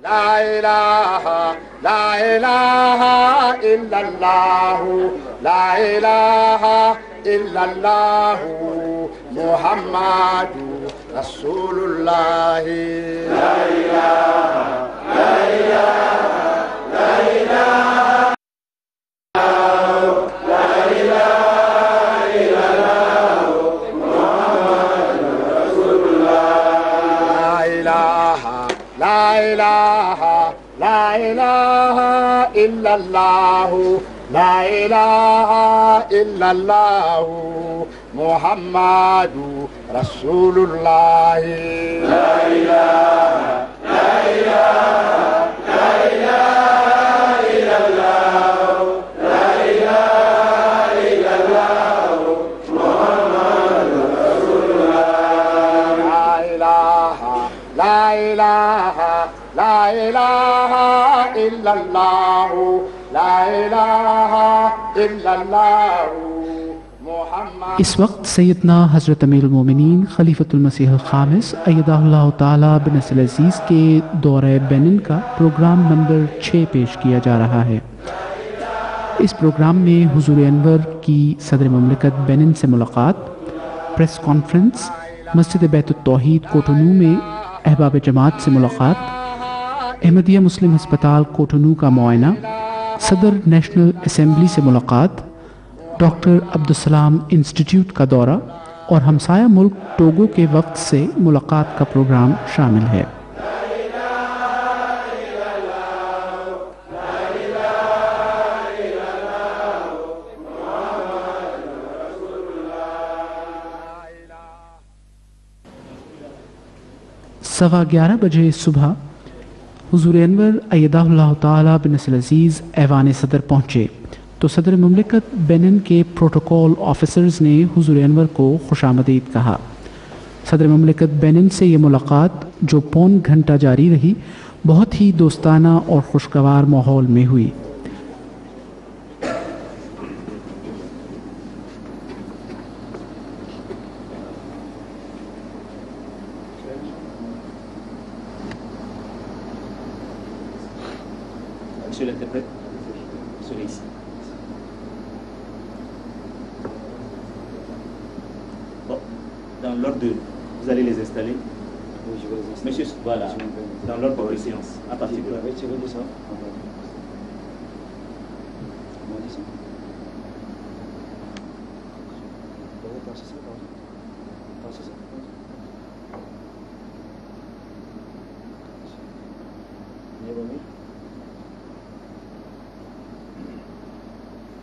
لا إله لا إله إلا الله لا إله إلا الله محمد رسول الله لا إله لا إله لا إله لا إله إلا الله محمد رسول الله لا إله لا إله إلا الله لا إله إلا الله محمد رسول الله لا إله لا إله لا إله إلا الله لا إله إلا الله محمد رسول الله لا إله لا إله لا إله إلا الله لا إله إلا الله محمد। इस वक्त सैयदना हज़रत अमीरुल मोमिनीन खलीफतुल मसीह ख़ामिस अय्यदहुल्लाह ताला बिन नस्ल अज़ीज़ के दौरे बेनिन का प्रोग्राम नंबर 6 पेश किया जा रहा है। इस प्रोग्राम में हुज़ूर अनवर की सदर ममलिकत बेनिन से मुलाकात, प्रेस कॉन्फ्रेंस, मस्जिद बैतुत तौहीद कोटोनू में अहबाब जमात से मुलाकात, अहमदिया मुस्लिम अस्पताल कोटोनू का मुआयना, सदर नेशनल असम्बली से मुलाकात, डॉक्टर अब्दुलसलाम इंस्टीट्यूट का दौरा और हमसाया मुल्क टोगो के वक्त से मुलाकात का प्रोग्राम शामिल है। सवा 11 बजे सुबह हुज़ूर अनवर अय्यदहुल्लाह ताला बिन नस्ल अज़ीज़ ऐवान सदर पहुँचे तो सदर मुमलिकत बेनिन के प्रोटोकॉल ऑफिसर्स ने हुज़ूर अनवर को खुशामदीद कहा। सदर मुमलिकत बेनिन से ये मुलाकात जो पौन घंटा जारी रही, बहुत ही दोस्ताना और खुशगवार माहौल में हुई। Dans l'ordre de... Vous allez les installer. Oui, je vais les installer. Monsieur, voilà, dans l'ordre de séance, à partir de là. Oui, tu veux dire ça? On m'a dit ça. Vous avez passé ça, passez ça. Vous avez mis?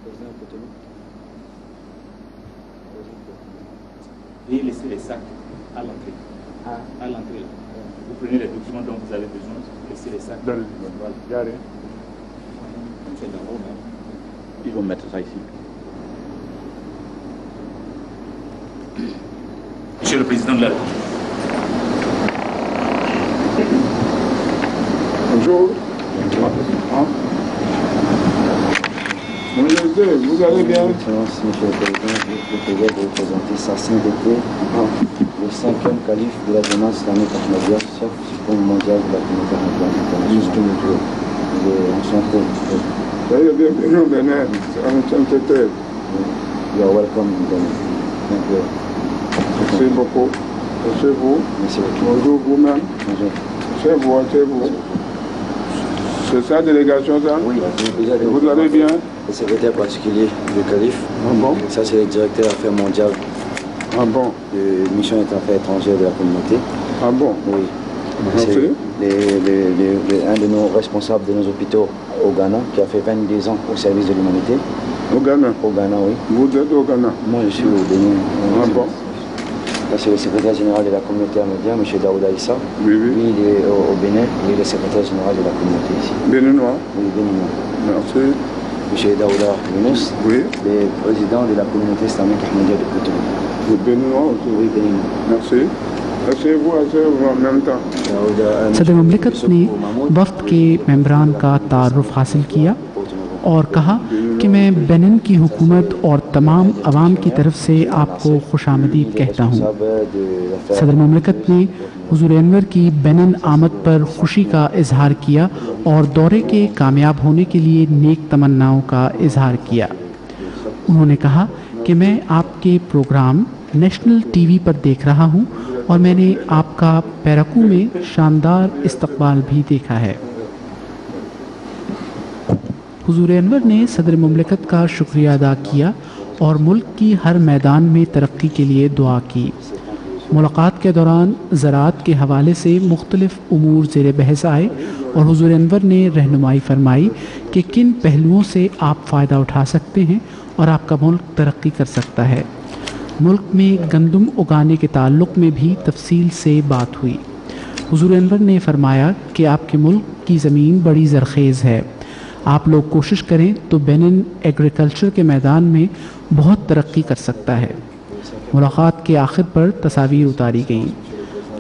Président Cotonou. Veuillez laisser les sacs à l'entrée. À l'entrée. Vous prenez les documents dont vous avez besoin, laissez les sacs. Voilà. C'est dans l'eau, même. Ils vont mettre ça ici. Monsieur le Président de la République. Bonjour. Vous allez bien? Monsieur le Président, je vous de représenter sa sainteté, le 5e calife de la jeunesse islamique ahmadiyya, chef suprême mondial de la communauté internationale. Il est enchanté. Soyez bienvenue au Bénin, enchanté. You are welcome in Benin. Thank you. Merci beaucoup. Merci vous. Merci beaucoup. Bonjour vous-même. Bonjour. C'est vous, c'est vous. C'est sa délégation, ça? Oui. Vous allez bien? Le secrétaire particulier du calife. Ah bon? Ça, c'est le directeur affaires mondiales. Ah bon? De mission et affaires étrangères de la communauté. Ah bon? Oui. Merci. C'est un de nos responsables de nos hôpitaux au Ghana qui a fait 22 ans au service de l'humanité. Au Ghana? Au Ghana, oui. Vous êtes au Ghana? Moi, je suis au Bénin. Ah bon? Là, c'est le secrétaire général de la communauté ahmadiyya, M. Daouda Issa. Oui, oui. Lui, il est au Bénin, il est le secrétaire général de la communauté ici. Béninois? Oui, béninois. Merci. M. Daouda Younous, Oui. le président de la communauté islamique ahmadiyya de Cotonou. Le Béninois aussi? Oui, béninois. Merci. asseyez-vous en même temps. सदर मुमलिकत ने वफ्द के मेंबरान का तारुफ हासिल किया और कहा कि मैं बेनिन की हुकूमत और तमाम अवाम की तरफ से आपको खुशामदीद कहता हूँ। सदर मुमलिकत ने हुजूर अनवर की बेनिन आमद पर खुशी का इजहार किया और दौरे के कामयाब होने के लिए नेक तमन्नाओं का इजहार किया। उन्होंने कहा कि मैं आपके प्रोग्राम नेशनल टीवी पर देख रहा हूँ और मैंने आपका पेराकू में शानदार इस्तकबाल भी देखा है। हुजूर अनवर ने सदर मुमलिकत का शुक्रिया अदा किया और मुल्क की हर मैदान में तरक्की के लिए दुआ की। मुलाकात के दौरान ज़राअत के हवाले से मुख्तलिफ उमूर ज़ेर बहस आए और हुजूर अनवर ने रहनुमाई फरमाई कि किन पहलुओं से आप फ़ायदा उठा सकते हैं और आपका मुल्क तरक्की कर सकता है। मुल्क में गंदम उगाने के ताल्लुक़ में भी तफसील से बात हुई। हुजूर अनवर ने फरमाया कि आपके मुल्क की ज़मीन बड़ी ज़रख़ेज़ है, आप लोग कोशिश करें तो बेनिन एग्रीकल्चर के मैदान में बहुत तरक्की कर सकता है। मुलाकात के आखिर पर तस्वीर उतारी गईं।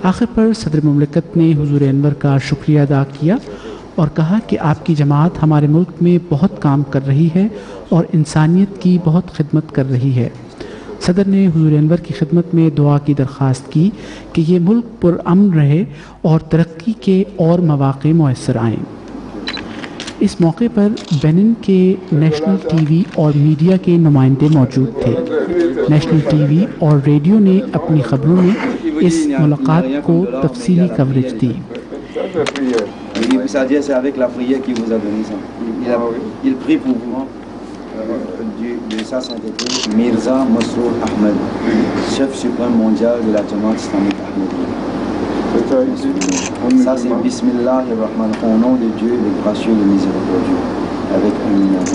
आखिर पर सदर मुमलिकत ने हुजूर अनवर का शुक्रिया अदा किया और कहा कि आपकी जमात हमारे मुल्क में बहुत काम कर रही है और इंसानियत की बहुत खिदमत कर रही है। सदर ने हुजूर अनवर की खिदमत में दुआ की दरख्वास्त की कि ये मुल्क पुरअमन रहे और तरक्की के और मौक़े मुयस्सर आएँ। इस मौके पर बेनिन के नेशनल टीवी और मीडिया के नुमाइंदे मौजूद थे। नेशनल टीवी और रेडियो ने अपनी खबरों में इस मुलाकात को तफसीली कवरेज दी। मिर्ज़ा मसरूर अहमद, शेफ सुप्रीम mondial de la Jamaat islamique Ahmadiyya. Ça c'est Bismillahirrahmanirrahim, au nom de Dieu, le gracieux, le miséricordieux, avec un numéro.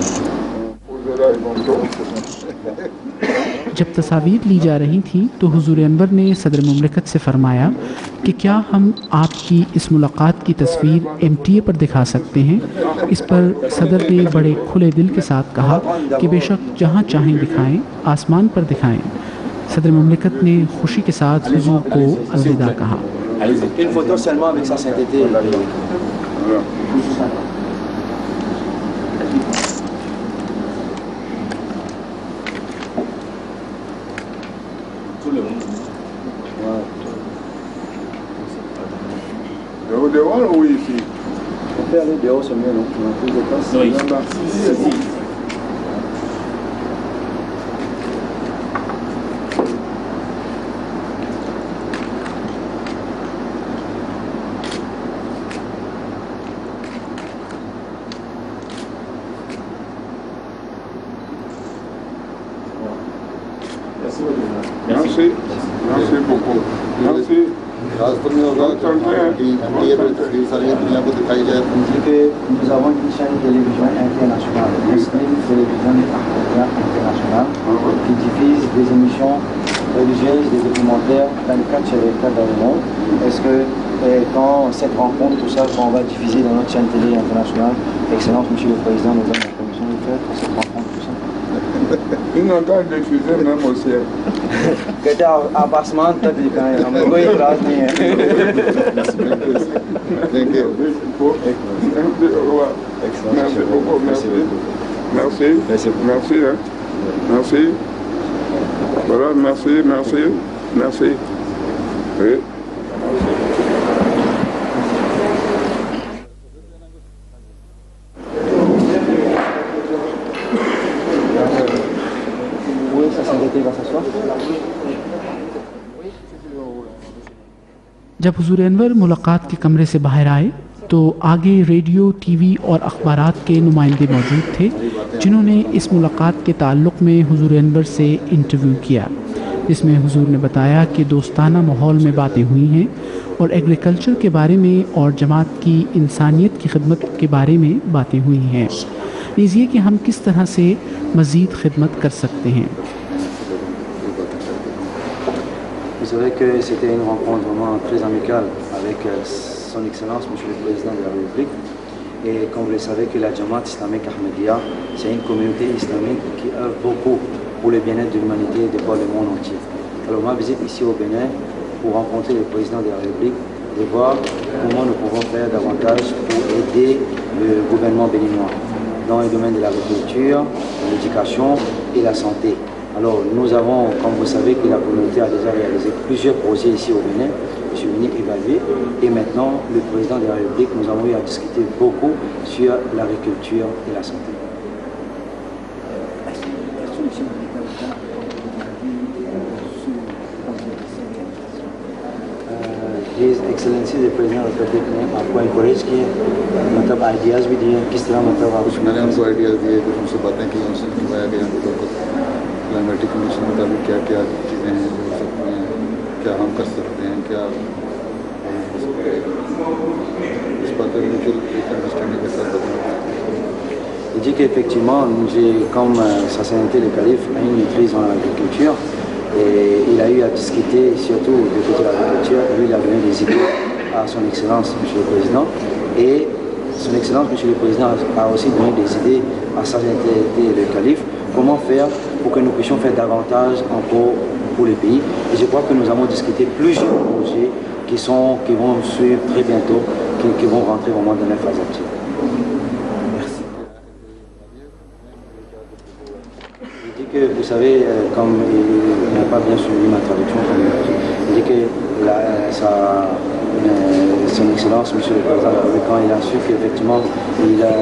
जब तस्वीर ली जा रही थी तो हुजूर अनवर ने सदर मुमलिकत से फरमाया कि क्या हम आपकी इस मुलाकात की तस्वीर MTA पर दिखा सकते हैं। इस पर सदर ने बड़े खुले दिल के साथ कहा कि बेशक जहां चाहें दिखाएं, आसमान पर दिखाएं। सदर मुमलिकत ने खुशी के साथ हुजूर को अलविदा कहा। Une photo seulement avec sa sainteté. Dehors ou ici? On peut aller dehors, c'est mieux, non? On a plus de place. Non, ici. Merci. Merci beaucoup. Merci. Nous avons une chaîne de télévision internationale, Muslim Télévision Internationale, qui diffuse des émissions religieuses, des documentaires dans les 4 chefs d'État dans le monde. Est-ce que quand cette rencontre, tout ça, qu'on va diffuser dans notre chaîne télé internationale, Excellence, Monsieur le Président, nous donne la permission de faire pour cette rencontre, tout ça? Ils n'ont qu'à diffuser même au ciel. कहते आसमान तक दिखाएं, हमें कोई इतराज नहीं है। Merci beaucoup, merci. Merci. Merci. Merci. Voilà, merci, merci. Merci. Oui. जब हुजूर अनवर मुलाकात के कमरे से बाहर आए तो आगे रेडियो, टीवी और अखबारात के नुमाइंदे मौजूद थे जिन्होंने इस मुलाकात के ताल्लुक़ में हुजूर अनवर से इंटरव्यू किया, जिसमें हुजूर ने बताया कि दोस्ताना माहौल में बातें हुई हैं और एग्रीकल्चर के बारे में और जमात की इंसानियत की खिदमत के बारे में बातें हुई हैं। लीजिए कि हम किस तरह से मज़ीद खिदमत कर सकते हैं। Vous savez que c'était une rencontre vraiment très amicale avec son Excellence, Monsieur le Président de la République. Et comme vous le savez que la Jamaat islamique Ahmadiyya, c'est une communauté islamique qui œuvre beaucoup pour le bien-être de l'humanité et de voir le monde entier. Alors ma visite ici au Bénin pour rencontrer le Président de la République et voir comment nous pouvons faire davantage pour aider le gouvernement béninois. dans les domaines de l'agriculture, de l'éducation et la santé. Alors nous avons, comme vous savez, que la communauté a déjà réalisé plusieurs projets ici au Bénin. Je suis venu évaluer et maintenant le président de la République, nous avons eu à discuter beaucoup sur l'agriculture et la santé. His Excellency the President of the Republic ने आपको encourage किए, मतलब आइडियाज़ भी दिए किस तरह मतलब आप मैंने उनको आइडियाज़ दिए, कुछ उनसे बातें की, उनसे दिखाया गया उनको क्लाइमेटिक कंडीशन के मुताबिक क्या क्या चीज़ें हैं जो हो सकती हैं, क्या हम कर सकते हैं, क्या इस बात पर म्यूचुअल अंडरस्टैंडिंग के साथ बताना। Il dit qu'effectivement, comme sa sainteté le calife a une maîtrise en agriculture, et il a eu à discuter surtout du côté de l'agriculture. Lui, il a donné des idées à son Excellence, M. le Président, et son Excellence, M. le Président, a aussi donné des idées à sa sainteté le calife, comment faire pour que nous puissions faire davantage encore pour le pays. Et je crois que nous avons discuté plusieurs projets qui vont suivre très bientôt, qui vont rentrer vraiment dans la phase active. Que vous savez, comme il n'a pas bien suivi ma traduction, il dit que son Excellence, M. le Président, quand il a su qu'effectivement il a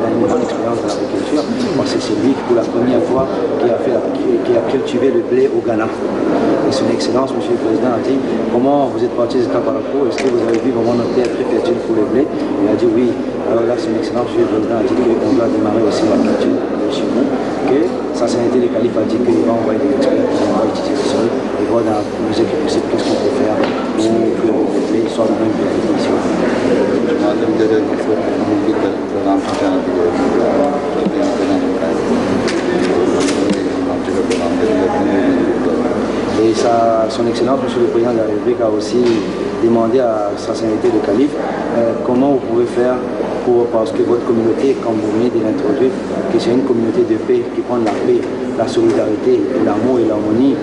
une bonne expérience de l'agriculture, c'est lui pour la première fois qui a cultivé le blé au Ghana. Et son Excellence, M. le Président, a dit comment vous êtes parti de Tabarako, est-ce que vous avez vu vraiment notre terre très fertile pour le blé? Il a dit oui. Alors là, son Excellence, M. le Président, a dit qu'on doit démarrer aussi la culture chez nous, que sa sainteté le calife a dit qu'il va envoyer des experts qui vont étudier le sol et voir dans la mesure que possible qu'est-ce qu'on peut faire pour que le blé soit vraiment une bénédiction. Et son Excellence, M. le Président de la République, a aussi demandé à sa sainteté le calife comment vous pouvez faire parce que votre communauté, comme vous venez de l'introduire, que c'est une communauté de paix qui prend la paix, la solidarité, l'amour et l'harmonie,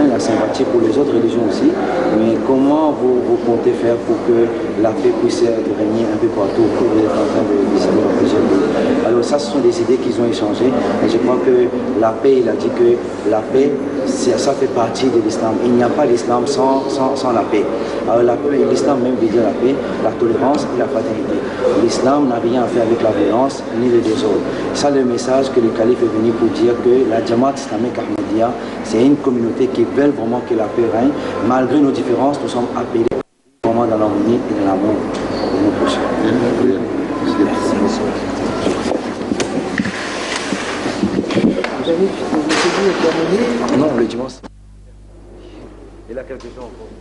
la sympathie pour les autres religions aussi. Mais comment vous comptez faire pour que la paix puisse régner un peu partout, que vous êtes en train de décider dans plusieurs pays? Alors ça, ce sont des idées qu'ils ont échangées. Et je crois que la paix, il a dit que la paix, ça fait partie de l'islam. Il n'y a pas d'islam sans la paix. Alors l'islam même veut dire la paix, la tolérance et la fraternité. L'islam n'a rien à faire avec la violence ni le désordre. Ça, le message que le calife est venu pour dire que la Jamaat islamique Ahmadiyya, c'est une communauté qui veut vraiment que la paix règne. Malgré nos différences, nous sommes appelés vraiment dans l'harmonie et dans l'amour de nos prochains. Non, le dimanche. Il a quelque chose encore.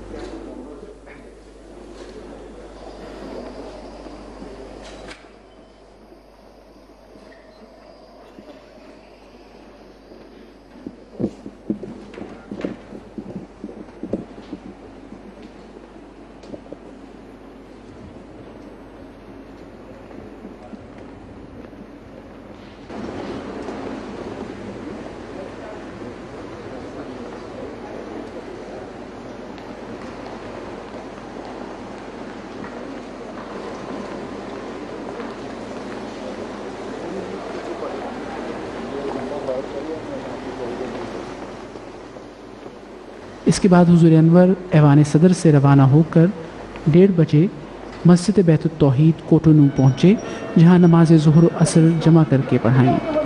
इसके बाद हुज़ूर अनवर ऐवान सदर से रवाना होकर 1:30 बजे मस्जिद बैतुत तौहीद कोटोनू पहुँचे, जहाँ नमाज ज़ुहर असर जमा करके पढ़ाई।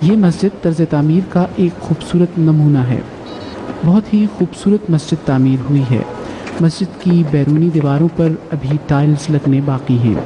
ये मस्जिद तर्ज तामीर का एक खूबसूरत नमूना है। बहुत ही खूबसूरत मस्जिद तामीर हुई है। मस्जिद की बैरूनी दीवारों पर अभी टाइल्स लगने बाकी हैं।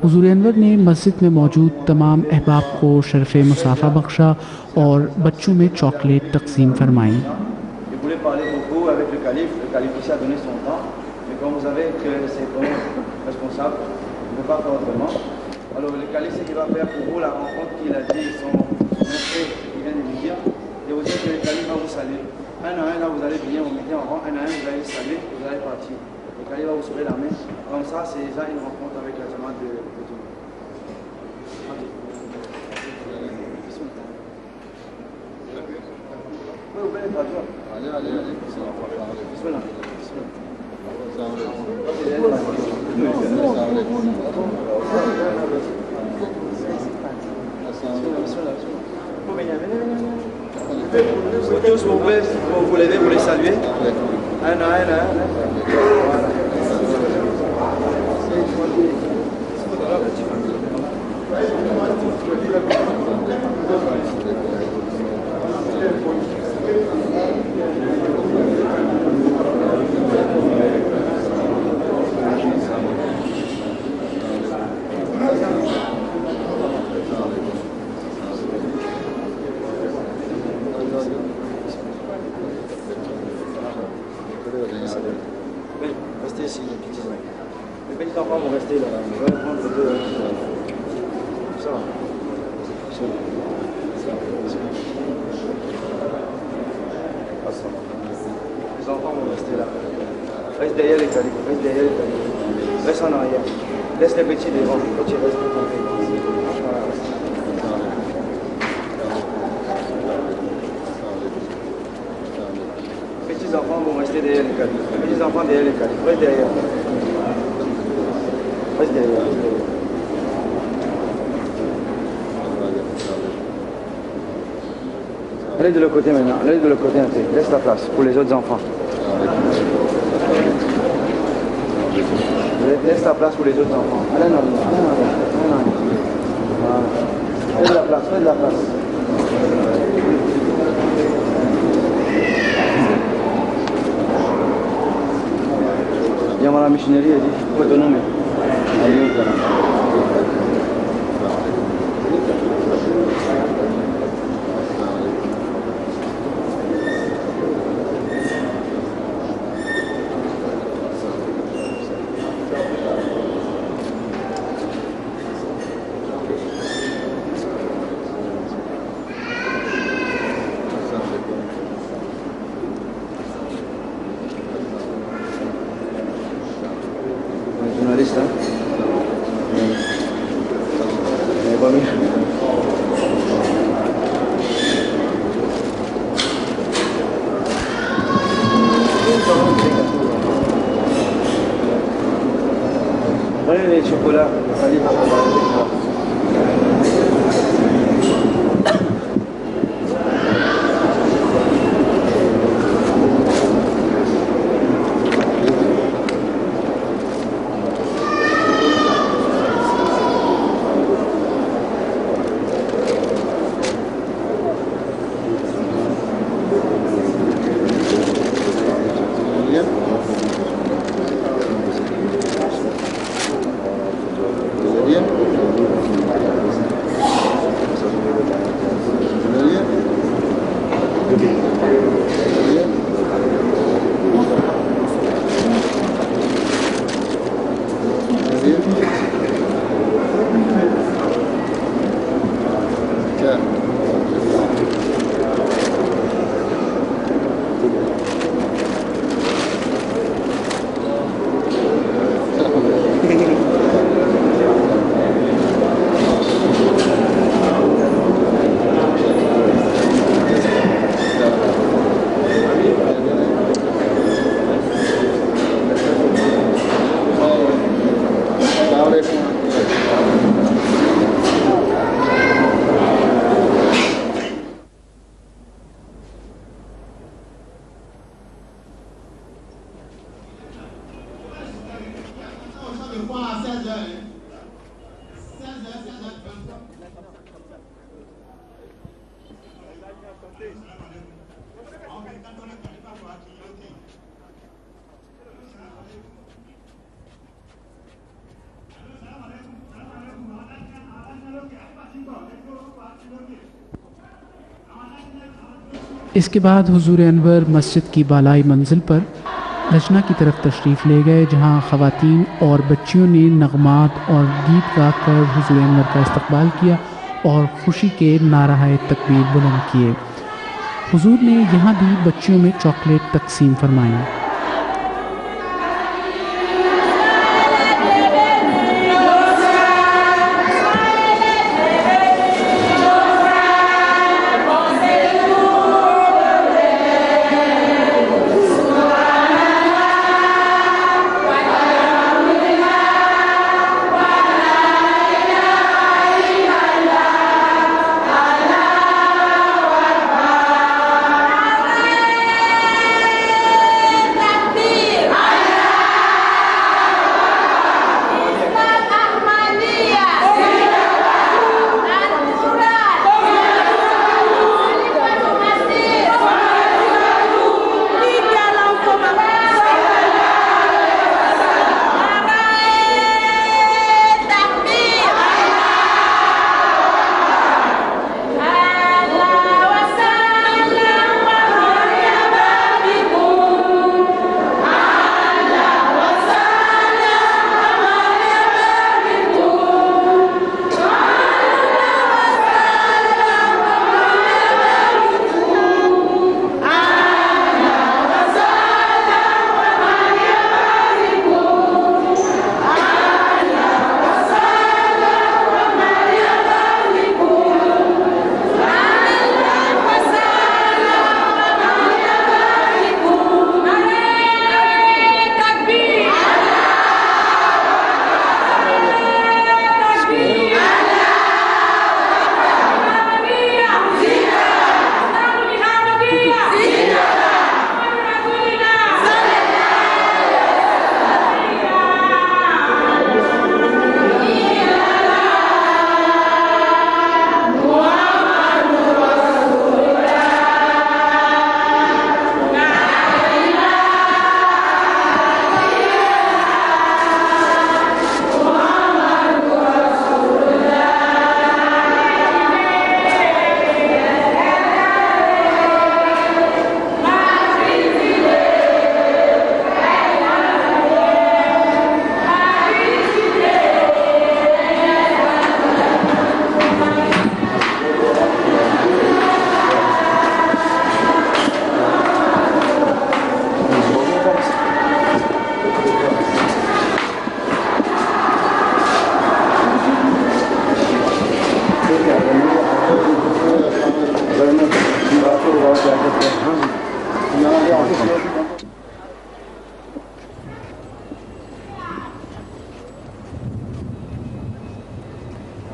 हुज़ूर अनवर ने मस्जिद में मौजूद तमाम अहबाब को शरफ़ मुसाफ़ा बख्शा और बच्चों में चॉकलेट तकसीम फरमाई। Je voulais parler beaucoup avec le calife aussi a donné son temps, mais comme vous savez que c'est comme responsable, on ne peut pas faire autrement. Alors le calife, c'est qu'il va faire pour vous la rencontre qu'il a dit, son maître qui vient de lui dire, et vous dites que le calife va vous saluer. Un à un, là vous allez venir, vous mettez en rang, un à un, vous allez saluer, vous allez partir. Le calife va vous serrer la main, comme ça c'est déjà une rencontre avec la jamaat de Dieu. Oui, vous pouvez traduire. Allez. Bismillah. Tous vous pouvez vous lever, vous les saluer. Un à un. Restez ici, les petits. Les petits enfants vont rester là. On va prendre deux. Ça va. Les enfants vont rester là. Reste derrière les califs. Reste en arrière. Laisse les petits devant. Les petits restent campés. Voilà. Les petits enfants vont rester derrière les califs. Les petits enfants derrière les califs. Reste derrière. Allez de l'autre côté maintenant. Allez de l'autre côté un peu. Laisse la place pour les autres enfants. Laisse la place pour les autres enfants. Allez, non. Voilà. Fais de la place. ये हमारा मिशनरी है जी, वो दोनों में jurnalista. Bueno, de chocolate, salí para इसके बाद हुजूर अनवर मस्जिद की बालाई मंजिल पर लजना की तरफ तशरीफ़ ले गए, जहां ख़वातीन और बच्चियों ने नगमात और गीत गाकर हुजूर अनवर का इस्तकबाल किया और ख़ुशी के नाराए तकबीर बुलंद किए। हुजूर ने यहाँ भी बच्चियों में चॉकलेट तकसीम फरमाई।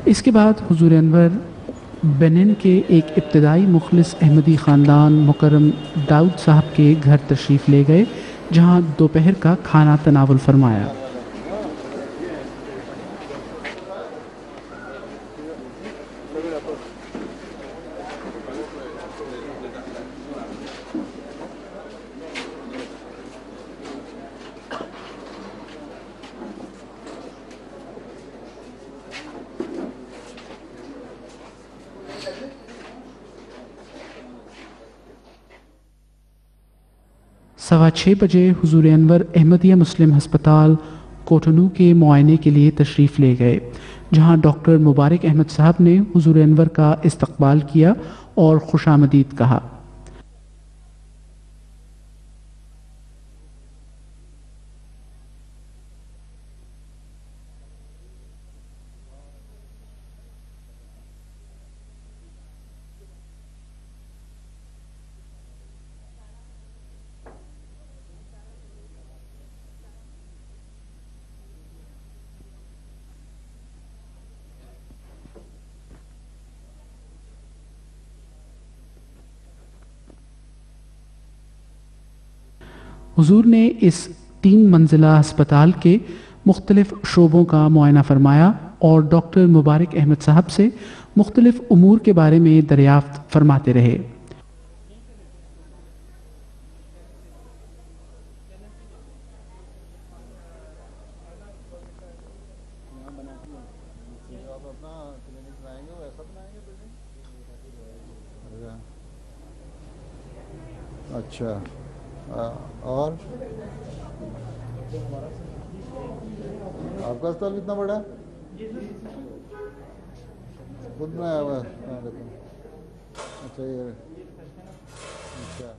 इसके बाद हुजूर अनवर बेनिन के एक इब्तदाई मुखलिस अहमदी ख़ानदान मुकर्रम दाऊद साहब के घर तशरीफ़ ले गए, जहां दोपहर का खाना तनावुल फरमाया। सवा 6 बजे हुजूर अनवर अहमदिया मुस्लिम हस्पताल कोटनू के मुआयने के लिए तशरीफ़ ले गए, जहां डॉक्टर मुबारक अहमद साहब ने हुजूर अनवर का इस्तकबाल किया और खुशामदीद कहा। हुजूर ने इस 3 मंजिला अस्पताल के मुख्तलिफ शोबों का मुआयना फरमाया और डॉक्टर मुबारक अहमद साहब से मुख्तलिफ उमूर के बारे में दरियाफ्त फरमाते रहे। अच्छा, और आपका अस्पताल इतना बड़ा है? खुद बनाया हुआ है? अच्छा, ये अच्छा,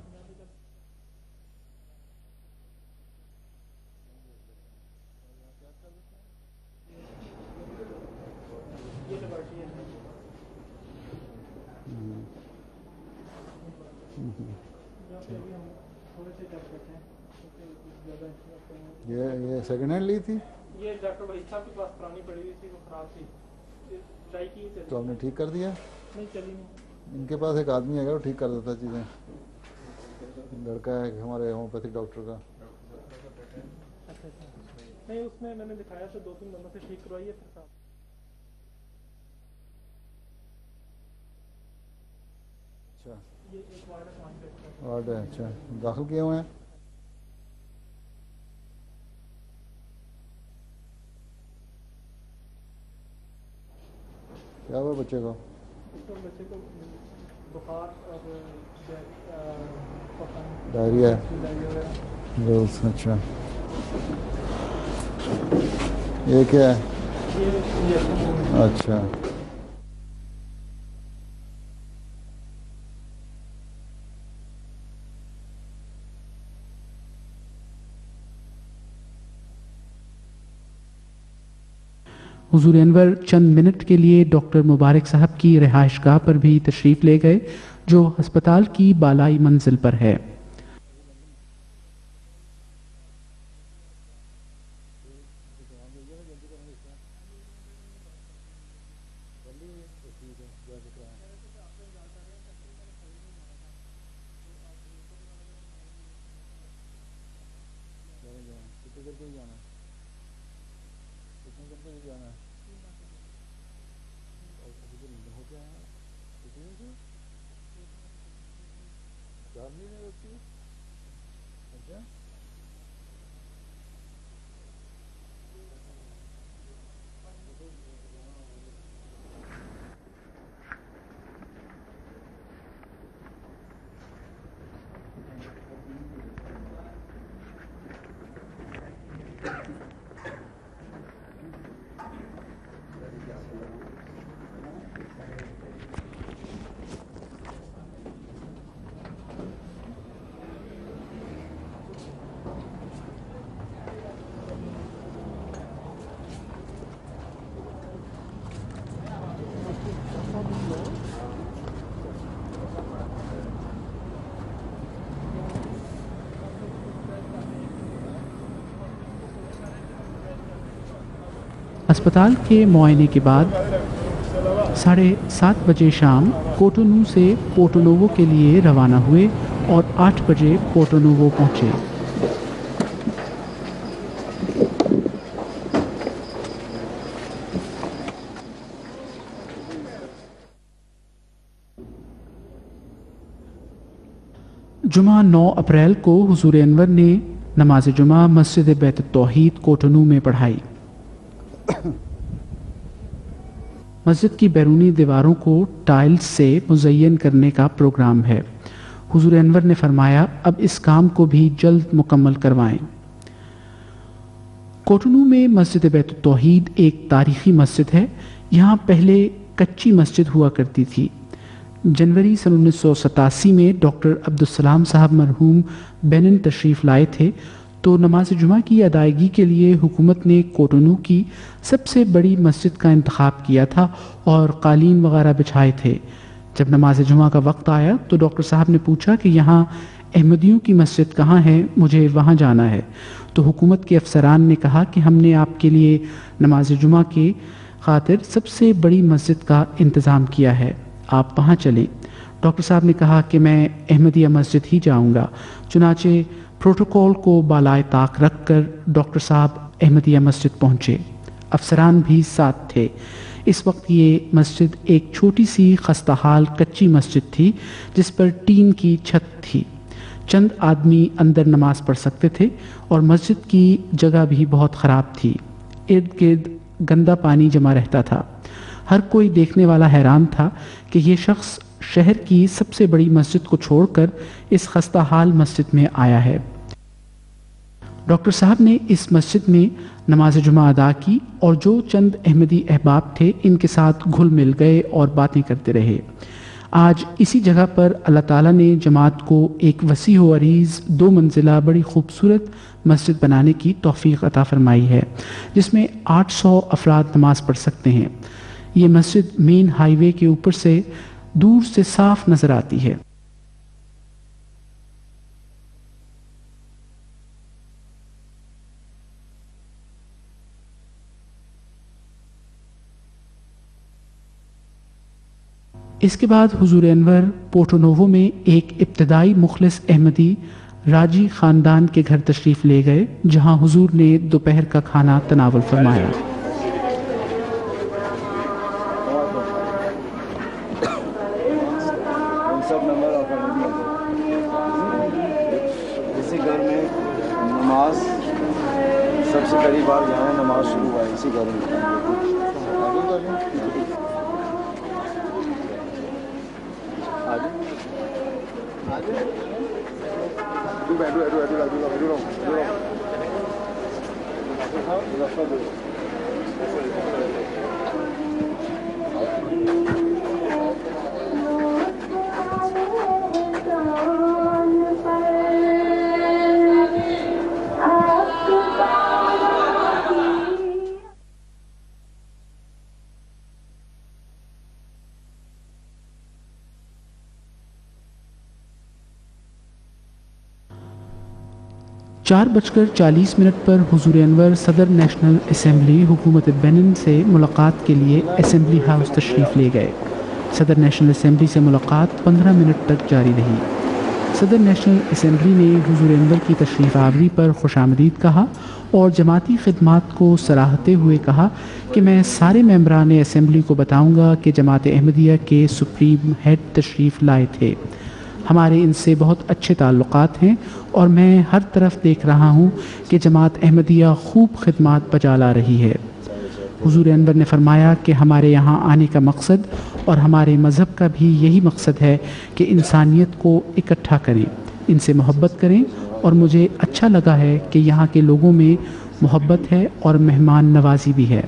ये सेकंड हैंड ली थी? ये डॉक्टर वहीद साहब के पास पुरानी पड़ी हुई थी, वो खराब थी, ट्राई की थी। तो आपने ठीक कर दिया? नहीं, चली नहीं। इनके पास एक आदमी है वो ठीक कर देता चीज़ें, लड़का है हमारे होम्योपैथिक डॉक्टर का। अच्छा, नहीं उसमें मैंने दिखाया तो 2-3 बंदों से ठीक करवाई है फिर साहब। अच्छा, ये एक वार्ड है। अच्छा, दाखिल किए हुए हैं? क्या हुआ बच्चे को? बच्चे को बुखार और डायरिया है। अच्छा, ये क्या है? अच्छा, हुजूर अनवर चंद मिनट के लिए डॉक्टर मुबारक साहब की रिहाइशगाह पर भी तशरीफ़ ले गए, जो अस्पताल की बालाई मंजिल पर है। अस्पताल के मुआयने के बाद 7:30 बजे शाम कोटोनू से पोर्टोनोवो के लिए रवाना हुए और 8 बजे पोर्टोनोवो पहुंचे। जुमा 9 अप्रैल को हुजूर अनवर ने नमाज जुमा मस्जिद बैत तौहीद कोटोनू में पढ़ाई। मस्जिद की बैरूनी दीवारों को टाइल्स से मुज़य्यन करने का प्रोग्राम है। हुजूर अनवर ने फरमाया, अब इस काम को भी जल्द मुकम्मल करवाएं। कोटोनू में मस्जिद बैत तौहीद एक तारीखी मस्जिद है। यहाँ पहले कच्ची मस्जिद हुआ करती थी। जनवरी सन 1987 में डॉक्टर अब्दुलसलाम साहब मरहूम बेनिन तशरीफ़ लाए थे, तो नमाज जुमा की अदायगी के लिए हुकूमत ने कोटोनू की सबसे बड़ी मस्जिद का इंतखाब किया था और कालीन वगैरह बिछाए थे। जब नमाज जुमा का वक्त आया तो डॉक्टर साहब ने पूछा कि यहाँ अहमदियों की मस्जिद कहाँ है, मुझे वहाँ जाना है। तो हुकूमत के अफसरान ने कहा कि हमने आपके लिए नमाज जुमा के खातिर सबसे बड़ी मस्जिद का इंतज़ाम किया है, आप वहाँ चलें। डॉक्टर साहब ने कहा कि मैं अहमदिया मस्जिद ही जाऊँगा। चुनाचे प्रोटोकॉल को बालाए ताक रख कर डॉक्टर साहब अहमदिया मस्जिद पहुँचे। अफसरान भी साथ थे। इस वक्त ये मस्जिद एक छोटी सी खस्ताहाल कच्ची मस्जिद थी जिस पर टीन की छत थी। चंद आदमी अंदर नमाज पढ़ सकते थे और मस्जिद की जगह भी बहुत ख़राब थी। इर्द गिर्द गंदा पानी जमा रहता था। हर कोई देखने वाला हैरान था कि ये शख्स शहर की सबसे बड़ी मस्जिद को छोड़कर इस खस्ताहाल मस्जिद में आया है। डॉक्टर साहब ने इस मस्जिद में नमाज जुमा अदा की और जो चंद अहमदी अहबाब थे इनके साथ घुल मिल गए और बातें करते रहे। आज इसी जगह पर अल्लाह ताला ने जमात को एक वसी व अरीज़ 2 मंजिला बड़ी खूबसूरत मस्जिद बनाने की तौफीक अता फरमाई है, जिसमें 800 अफराद नमाज पढ़ सकते हैं। ये मस्जिद मेन हाईवे के ऊपर से दूर से साफ नजर आती है। इसके बाद हुजूर अनवर पोर्टोनोवो में एक इब्तदाई मुखलिस अहमदी राजी ख़ानदान के घर तशरीफ़ ले गए, जहां हुजूर ने दोपहर का खाना तनावुल फरमाया। इसी घर में नमाज सबसे पहली बार जहाँ नमाज शुरू हुआ इसी घर में। चार 4:40 पर हुजूर अनवर सदर नेशनल असम्बली हुकूमत बेनिन से मुलाकात के लिए असम्बली हाउस तशरीफ़ ले गए। सदर नेशनल असम्बली से मुलाकात 15 मिनट तक जारी रही। सदर नेशनल असम्बली ने हुजूर अनवर की तशरीफ़ आवरी पर खुशामदीद कहा और जमाती खिदमात को सराहते हुए कहा कि मैं सारे मेंबरान असम्बली को बताऊँगा कि जमात अहमदिया के सुप्रीम हेड तशरीफ़ लाए थे। हमारे इनसे बहुत अच्छे ताल्लुकात हैं और मैं हर तरफ देख रहा हूँ कि जमात अहमदिया खूब खिदमात बजा ला रही है। हुजूर अनवर ने फरमाया कि हमारे यहाँ आने का मकसद और हमारे मज़हब का भी यही मकसद है कि इंसानियत को इकट्ठा करें, इनसे मोहब्बत करें और मुझे अच्छा लगा है कि यहाँ के लोगों में मोहब्बत है और मेहमान नवाजी भी है।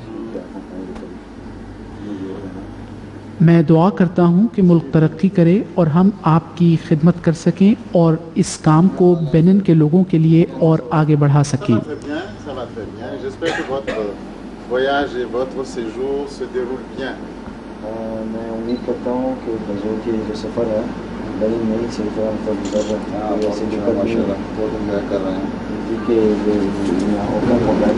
मैं दुआ करता हूँ कि मुल्क तरक्की करे और हम आपकी खिदमत कर सकें और इस काम को बेनिन के लोगों के लिए और आगे बढ़ा सकें। मैं उम्मीद करता हूँ कि हजूर की जो सफ़र है बेनिन में ही सही तरह कर रहे हैं क्योंकि यहाँ होता होगा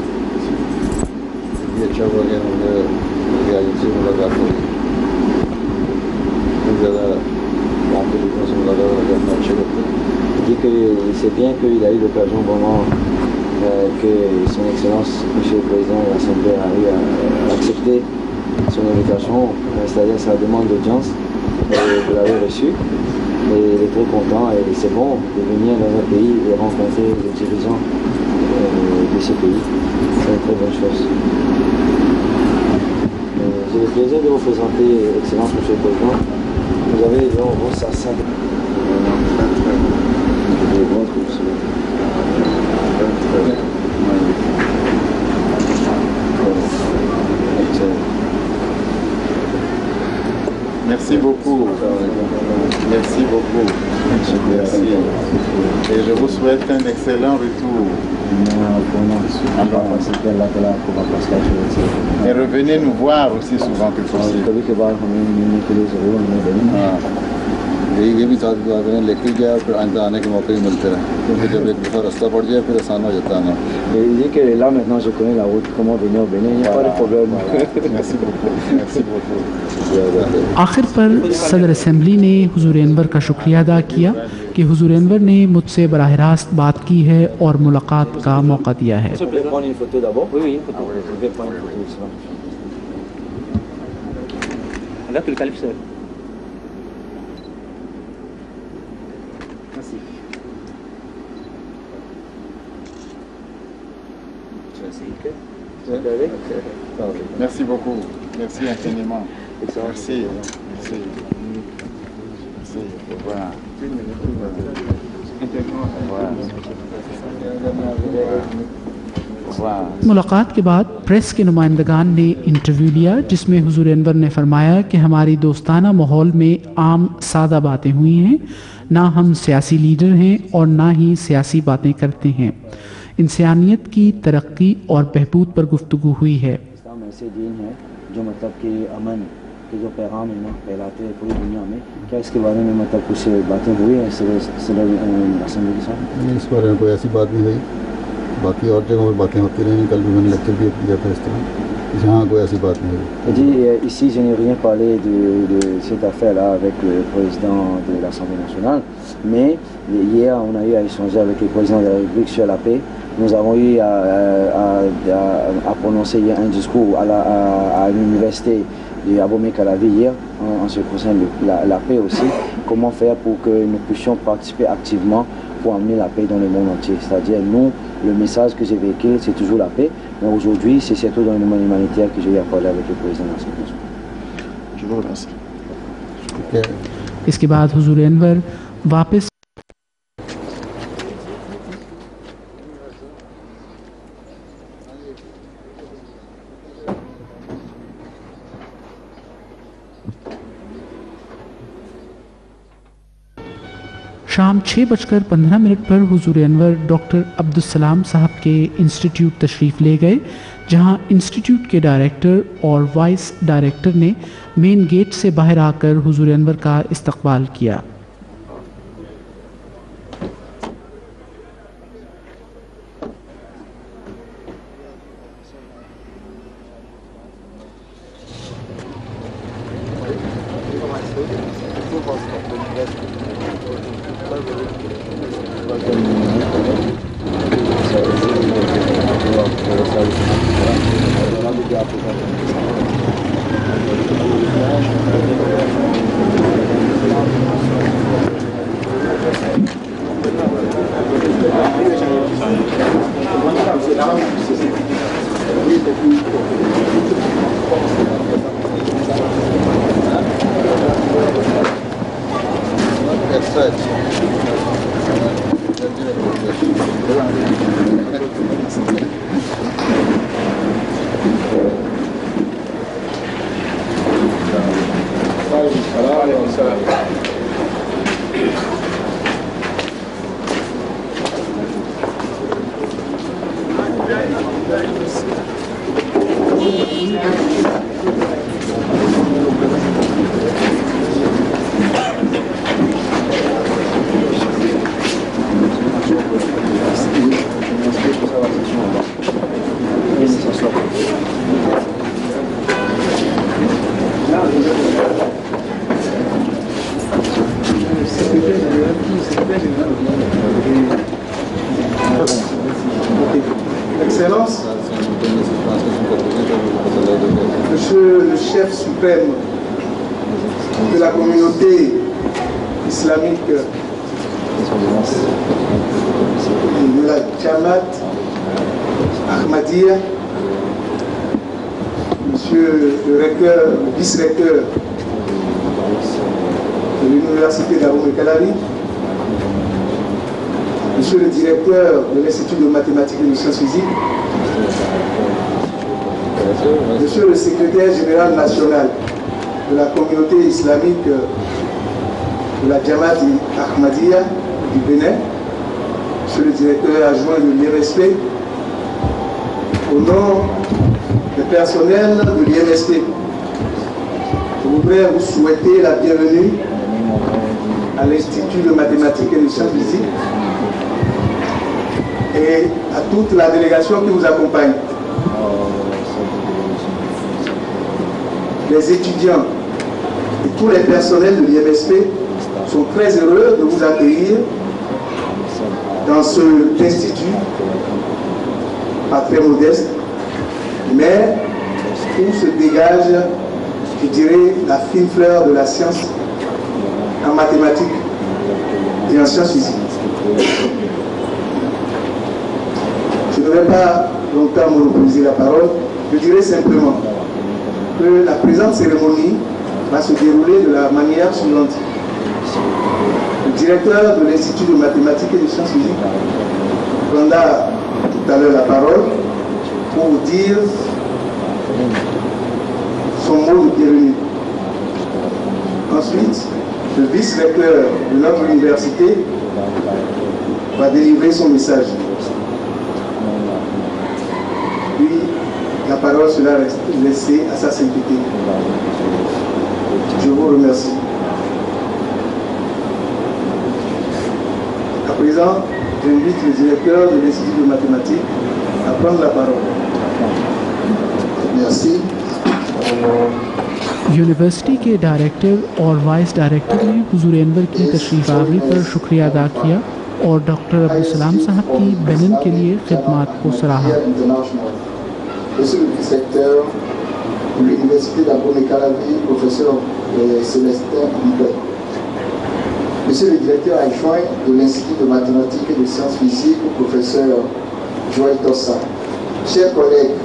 ये अच्छा हो गया, मुझे मुलाकात होगी। ज़्यादा वहाँ पे लोगों से मुलाकात वगैरह में अच्छे लगते हैं. Il dit que c'est bien qu'il a eu l'occasion vraiment que son Excellence, M. le Président de l'Assemblée a eu à accepter son invitation, c'est-à-dire sa demande d'audience, et vous l'avez reçu. Et il est très content et c'est bon de venir dans un pays et rencontrer les dirigeants de ce pays. C'est une très bonne chose. J'ai le plaisir de vous présenter, Excellence, M. le Président. Vous avez vos sassins. Merci beaucoup. Merci beaucoup. Merci. Et je vous souhaite un excellent retour. Et revenez nous voir aussi souvent que possible. ये भी साथ दुआ करें लेके जाए फिर आइंदा आने के मौके भी मिलते रहें क्योंकि जब एक दफ़ा रास्ता पड़ जाए फिर आसान हो जाता है ना. Et il dit que là maintenant je connais la route, comment venir au Bénin, il n'y a pas de problème. Merci beaucoup. Merci beaucoup. आखिर पर सदर असम्बली ने हुजूर अनवर का शुक्रिया अदा किया कि हुजूर अनवर ने मुझसे बराह रास्त बात की है और मुलाकात का मौका दिया है. Merci beaucoup. Merci infiniment. Merci. Merci. Merci. Au revoir. मुलाकात के बाद प्रेस के नुमाइंदगान ने इंटरव्यू लिया जिसमें हुजूर अनवर ने फरमाया कि हमारी दोस्ताना माहौल में आम सादा बातें हुई हैं, ना हम सियासी लीडर हैं और ना ही सियासी बातें करते हैं. इंसानियत की तरक्की और बहबूद पर गुफ्तगू हुई है. ऐसे दिन है जो मतलब कि अमन के जो पैगाम है ना फैलाते हैं पूरी दुनिया में. क्या इसके बारे में मतलब कुछ बातें हुई हैं सदर असम्बली के साथ? इस बारे में कोई ऐसी बात नहीं हुई. बाकी और जगहों पर बातें होती रही. कल भी मैंने लेक्चर भी दिया था इस तरह. यहाँ कोई ऐसी बात नहीं हुई. Il dit ici je n'ai rien parlé de cette affaire-là avec le président de l'Assemblée nationale, mais hier on a eu à échanger avec le président de la République sur la paix. Nous avons eu à prononcer un discours à l'université de Abomey-Calavi hier en ce qui concerne la paix aussi. Comment faire pour que nous puissions participer activement pour amener la paix dans le monde entier. C'est-à-dire nous, le message que j'ai véhiculé, c'est toujours la paix, mais aujourd'hui c'est surtout dans le domaine humanitaire que j'ai eu à parler avec le président de l'Assemblée nationale. Je vous remercie. इसके बाद हुजूर अनवर वापस शाम 6:15 पर हुजूर अनवर डॉक्टर अब्दुस्सलाम साहब के इंस्टीट्यूट तशरीफ़ ले गए जहां इंस्टीट्यूट के डायरेक्टर और वाइस डायरेक्टर ने मेन गेट से बाहर आकर हुजूर अनवर का इस्तकबाल किया. Excellences, Monsieur le chef suprême de la communauté islamique de la Jamaat Ahmadiyya, Monsieur le vice-recteur de l'Université d'Abomey-Calavi, Monsieur le directeur de l'Institut de mathématiques et de sciences physiques, Monsieur le secrétaire général national de la communauté islamique de la Jamaat Ahmadiyya du Bénin, Monsieur le directeur adjoint de l'IMSP, au nom du personnel de l'IMSP, je voudrais vous souhaiter la bienvenue à l'Institut de mathématiques et de sciences physiques et à toute la délégation qui vous accompagne. Les étudiants et tous les personnels de l'IMSP sont très heureux de vous accueillir dans cet institut, pas très modeste, mais où se dégage, je dirais, la fine fleur de la science en mathématiques et en sciences physiques. Je ne vais pas longtemps monopoliser la parole, je dirais simplement que la présente cérémonie va se dérouler de la manière suivante. Le directeur de l'Institut de mathématiques et de sciences physiques prendra tout à l'heure la parole pour vous dire son mot de bienvenue. Ensuite, le vice-recteur de notre université va délivrer son message. Puis, la parole sera laissée à sa sainteté. Je vous remercie. À présent, j'invite le directeur de l'Institut de mathématiques à prendre la parole. Merci. University के डायरेक्टर और vice director ने हुजूर अनवर की तशरीफ़ आवरी पर शुक्रिया अदा किया और डॉक्टर अब्दुल सलाम साहब की बेनिन के लिए खिदमात को सराहा। Monsieur le vice-recteur de l'Université d'Abomey-Calavi, professeur Célestin Ambert. Monsieur le directeur adjoint de l'Institut de mathématiques et de sciences physiques, professeur Joël Tossa. Chers collègues,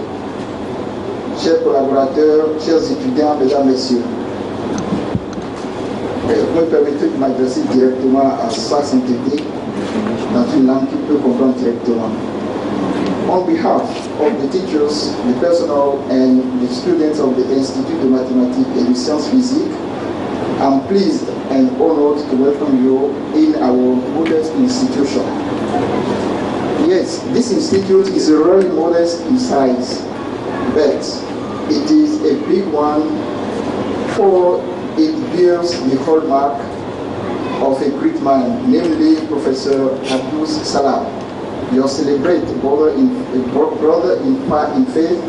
chers collaborateurs, chers étudiants, mesdames, messieurs, vous me permettez de m'adresser directement à sa sainteté dans une langue qui peut comprendre directement. On behalf of the teachers, the personnel, and the students of the Institute of Mathematics and Science Physics, I'm pleased and honored to welcome you in our modest institution. Yes, this institute is really modest in size, but it is a big one, for it bears the hallmark of a great man, namely Professor Abdul Salam, your celebrated brother in faith,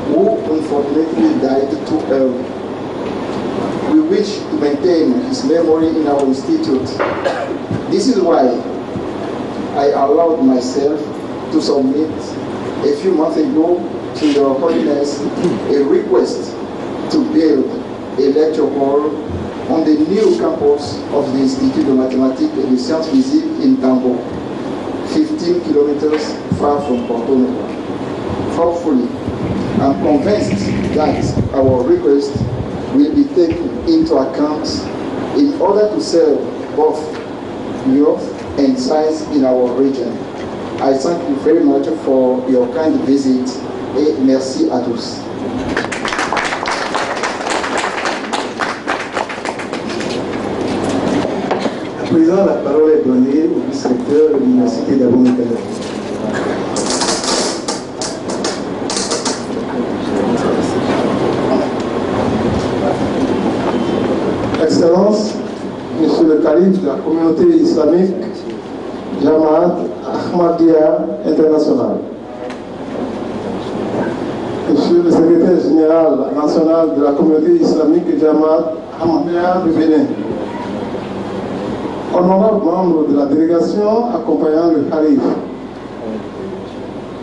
who unfortunately died too early. We wish to maintain his memory in our institute. This is why I allowed myself to submit a few months ago to Your Holiness a request to build a lecture hall on the new campus of the Institut de Mathématiques et de Sciences Physiques in Tambo, 15 kilometers far from Porto Novo. Hopefully, I'm convinced that our request will be taken into account in order to serve both youth and science in our region. I thank you very much for your kind visit et merci à tous. À présent, la parole est donnée au vice-recteur de l'Université d'Abomey-Calavi. Excellence, Monsieur le Calife de la communauté islamique Jamaat Ahmadiyya International, Monsieur le secrétaire général national de la communauté islamique Jamaat Ahmadiyya du Bénin, honorables membres de la délégation accompagnant le Calife,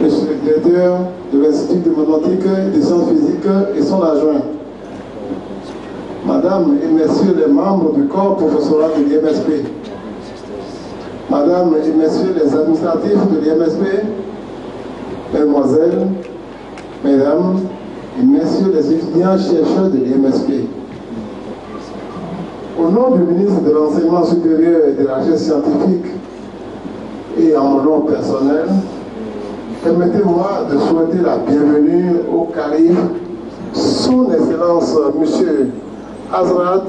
Monsieur le directeur de l'Institut de mathématiques et des sciences physiques et son adjoint, Madame et Messieurs les membres du corps professoral de l'IMSP, Madame et Messieurs les administratifs de l'IMSP, Mesdemoiselles, Mesdames et Messieurs les étudiants chercheurs de l'IMSP, au nom du ministre de l'Enseignement supérieur et de la Recherche scientifique et en mon nom personnel, permettez-moi de souhaiter la bienvenue au calife, son Excellence M. Hazrat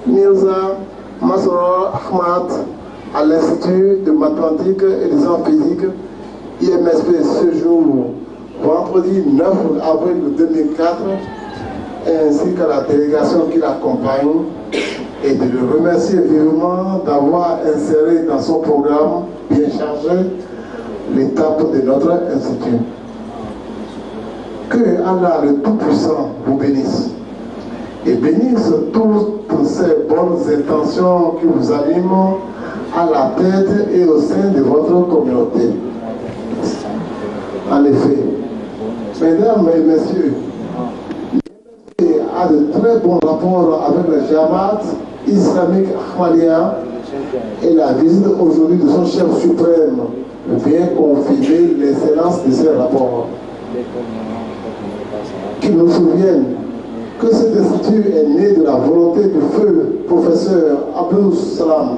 Mirza Masroor Ahmad, à l'Institut de mathématiques et des sciences physiques, IMSP, ce jour, vendredi 9 avril 2004, ainsi qu'à la délégation qui l'accompagne, et de le remercier vivement d'avoir inséré dans son programme bien chargé l'étape de notre institut. Que Allah le Tout-Puissant vous bénisse et bénisse toutes ces bonnes intentions qui vous animent à la tête et au sein de votre communauté. En effet, mesdames et messieurs, l'IMSP a de très bons rapports avec le Jamaat islamique Ahmadiyya et la visite aujourd'hui de son chef suprême vient confirmer l'excellence de ces rapports. Qu'il nous souvienne que cet institut est né de la volonté du feu professeur Abdul Salam,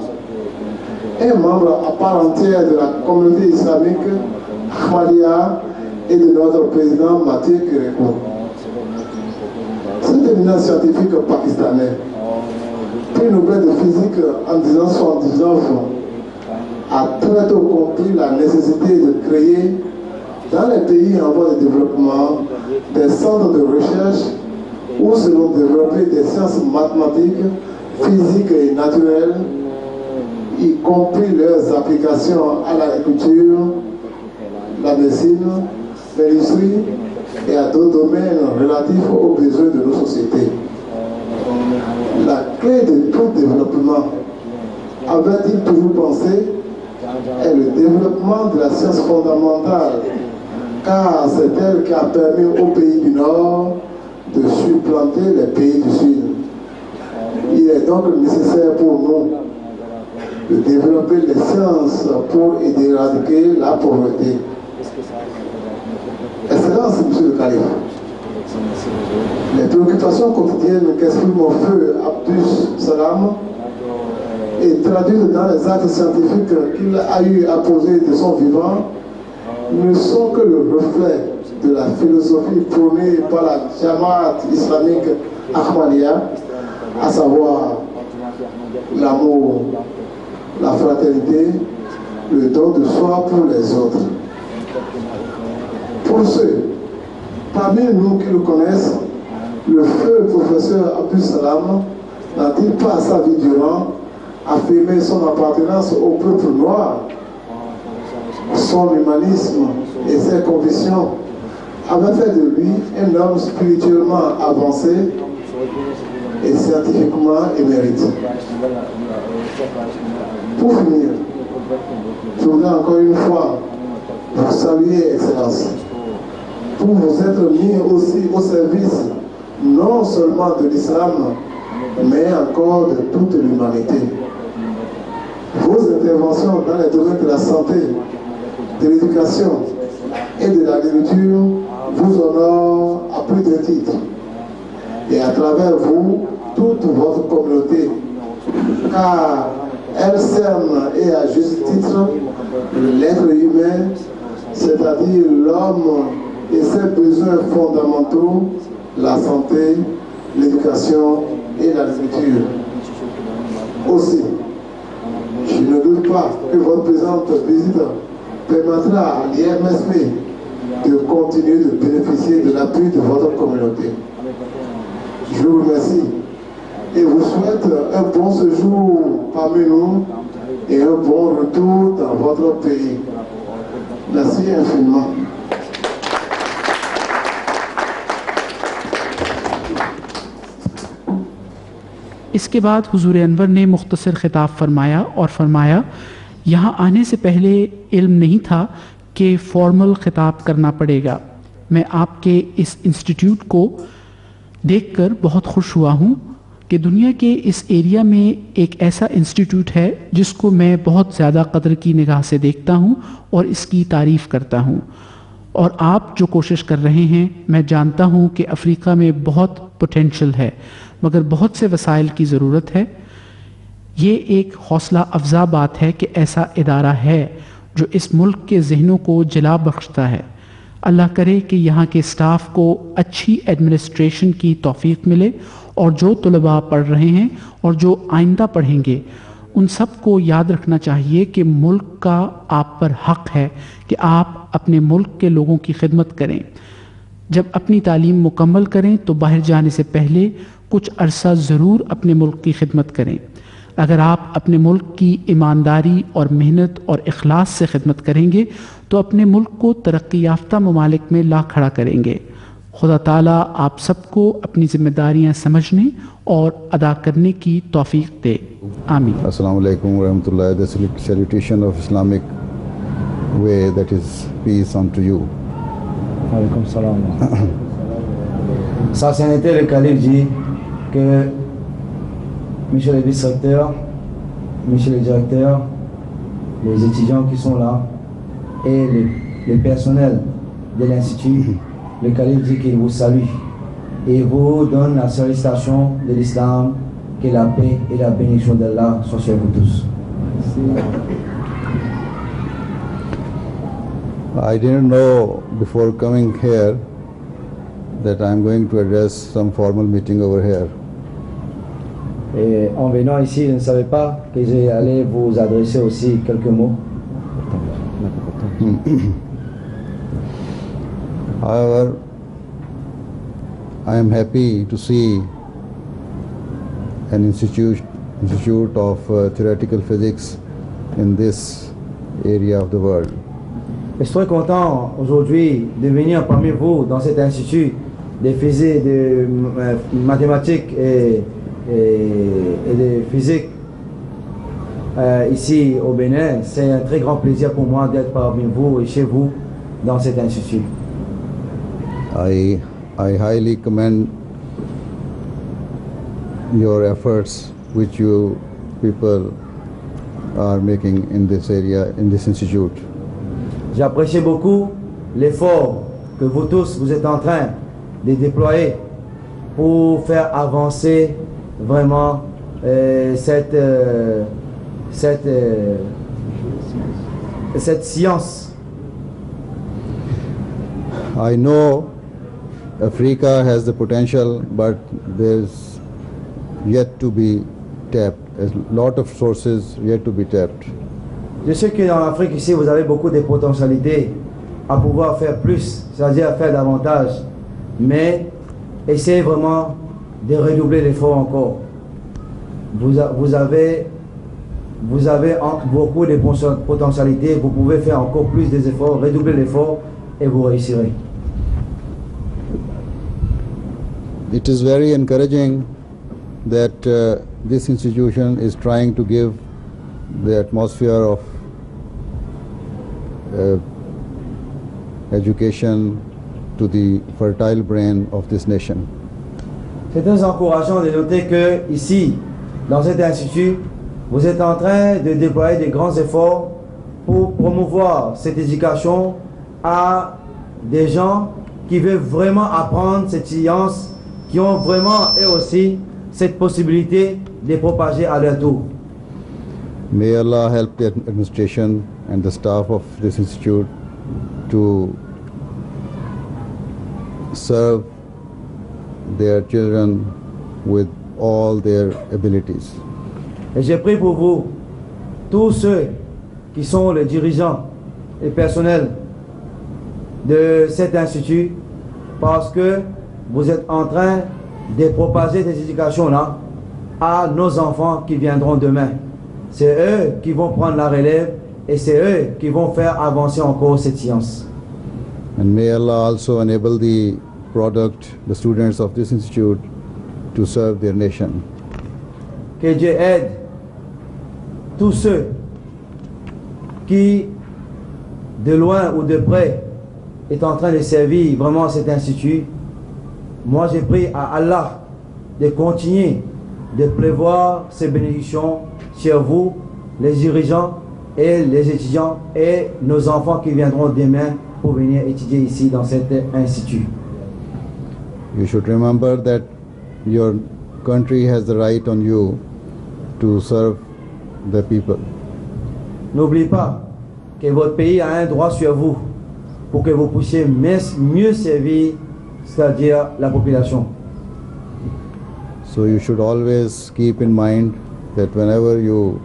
un membre à part entière de la communauté islamique Ahmadiyya et de notre président Mathieu Kérékou. Cet éminent scientifique pakistanais, prix Nobel de physique en 1979, a très tôt compris la nécessité de créer dans les pays en voie de développement des centres de recherche où seront développées des sciences mathématiques, physiques et naturelles, y compris leurs applications à l'agriculture, la médecine, l'industrie et à d'autres domaines relatifs aux besoins de nos sociétés. La clé de tout développement, avait-il toujours pensé, est le développement de la science fondamentale, car c'est elle qui a permis aux pays du Nord de supplanter les pays du Sud. Il est donc nécessaire pour nous de développer les sciences pour éradiquer la pauvreté. Excellence, Monsieur le Calife, les préoccupations quotidiennes qu'exprime mon feu Abdul Salam et traduites dans les actes scientifiques qu'il a eu à poser de son vivant ne sont que le reflet de la philosophie prônée par la Jamaat islamique Ahmadiyya, à savoir l'amour, la fraternité, le don de soi pour les autres. Pour ceux parmi nous qui le connaissent, le feu professeur Abdul Salam n'a-t-il pas à sa vie durant affirmé son appartenance au peuple noir? Son humanisme et ses convictions avaient fait de lui un homme spirituellement avancé et scientifiquement émérite. Pour finir, je voudrais encore une fois vous saluer, Excellence, pour vous être mis aussi au service non seulement de l'islam, mais encore de toute l'humanité. Vos interventions dans les domaines de la santé, de l'éducation et de l'agriculture vous honorent à plus d'un titre. Et à travers vous, toute votre communauté, car elle sème et à juste titre l'être humain, c'est-à-dire l'homme et ses besoins fondamentaux, la santé, l'éducation et l'agriculture. Aussi, je ne doute pas que votre présente visite permettra à l'IMSP de continuer de bénéficier de l'appui de votre communauté. Je vous remercie et vous souhaite un bon séjour parmi nous et un bon retour dans votre pays. Merci infiniment. इसके बाद हुजूर अनवर ने मुख्तसर खिताब फरमाया और फरमाया, यहाँ आने से पहले इल्म नहीं था के फॉर्मल खिताब करना पड़ेगा। मैं आपके इस इंस्टीट्यूट को देखकर बहुत खुश हुआ हूँ कि दुनिया के इस एरिया में एक ऐसा इंस्टीट्यूट है जिसको मैं बहुत ज़्यादा कदर की निगाह से देखता हूँ और इसकी तारीफ़ करता हूँ। और आप जो कोशिश कर रहे हैं, मैं जानता हूँ कि अफ्रीका में बहुत पोटेंशियल है, मगर बहुत से वसाइल की ज़रूरत है। ये एक हौसला अफजा बात है कि ऐसा इदारा है जो इस मुल्क के जहनों को जला बख्शता है। अल्लाह करे कि यहाँ के स्टाफ को अच्छी एडमिनिस्ट्रेशन की तौफीक मिले और जो तलबा पढ़ रहे हैं और जो आइंदा पढ़ेंगे उन सब को याद रखना चाहिए कि मुल्क का आप पर हक़ है कि आप अपने मुल्क के लोगों की खिदमत करें। जब अपनी तालीम मुकम्मल करें तो बाहर जाने से पहले कुछ अरसा ज़रूर अपने मुल्क की खिदमत करें। अगर आप अपने मुल्क की ईमानदारी और मेहनत और इखलास से खिदमत करेंगे तो अपने मुल्क को तरक्की याफ्ता ममालिक में ला खड़ा करेंगे। खुदा ताला आप सबको अपनी जिम्मेदारियां समझने और अदा करने की तौफीक दे। आमीन। Assalamu alaikum wa rahmatullahi. The salutation of Islamic way, that is peace unto you. Alaikum salam. Sa Sainteté le Calife dit que monsieur le vice-recteur, monsieur le directeur, les étudiants qui sont là et le personnel de l'Institut, le Calife dit qu'il vous salue et vous donne la salutation de l'islam, que la paix et la bénédiction d'Allah soient sur vous tous. I didn't know before coming here that I'm going to address some formal meeting over here. Et en venant ici, je ne savais pas que j'allais vous adresser aussi quelques mots. However, I am happy to see an institute of theoretical physics in this area of the world. Je suis très content aujourd'hui de venir parmi vous dans cet institut de physique, de mathématiques et de physique ici au Bénin. C'est un très grand plaisir pour moi d'être parmi vous et chez vous dans cet institut. I highly commend your efforts which you people are making in this area, in this institute. J'apprécie beaucoup l'effort que vous tous vous êtes en train de déployer pour faire avancer vraiment cette science. I know Africa has the potential, but there's yet to be tapped. A lot of sources yet to be tapped. Je sais que dans l'Afrique ici, vous avez beaucoup de potentialités à pouvoir faire plus, c'est-à-dire à faire davantage. Mais essayez vraiment de redoubler l'effort encore. Vous avez beaucoup de potentialités, vous pouvez faire encore plus des efforts, redoubler l'effort et vous réussirez. It is very encouraging that this institution is trying to give the atmosphere of education to the fertile brain of this nation. C'est très encourageant de noter que ici, dans cet institut, vous êtes en train de déployer de grands efforts pour promouvoir cette éducation à des gens qui veulent vraiment apprendre cette science, qui ont vraiment eux aussi cette possibilité de propager à leur tour. May Allah help the administration and the staff of this institute to serve their children with all their abilities. Et j'ai pris pour vous, tous ceux qui sont les dirigeants et personnels de cet institut, parce que vous êtes en train de propager cette éducation-là à nos enfants qui viendront demain. C'est eux qui vont prendre la relève et c'est eux qui vont faire avancer encore cette science. And may Allah also enable the students of this institute to serve their nation. Que Dieu aide tous ceux qui de loin ou de près, est en train de servir vraiment cet institut, moi j'ai pris à Allah de continuer de prévoir ces bénédictions sur vous, les dirigeants et les étudiants et nos enfants qui viendront demain pour venir étudier ici dans cet institut. You should remember that your country has the right on you to serve the people. N'oubliez pas que votre pays a un droit sur vous pour que vous puissiez mieux servir, c'est-à-dire la population. So you should always keep in mind that whenever you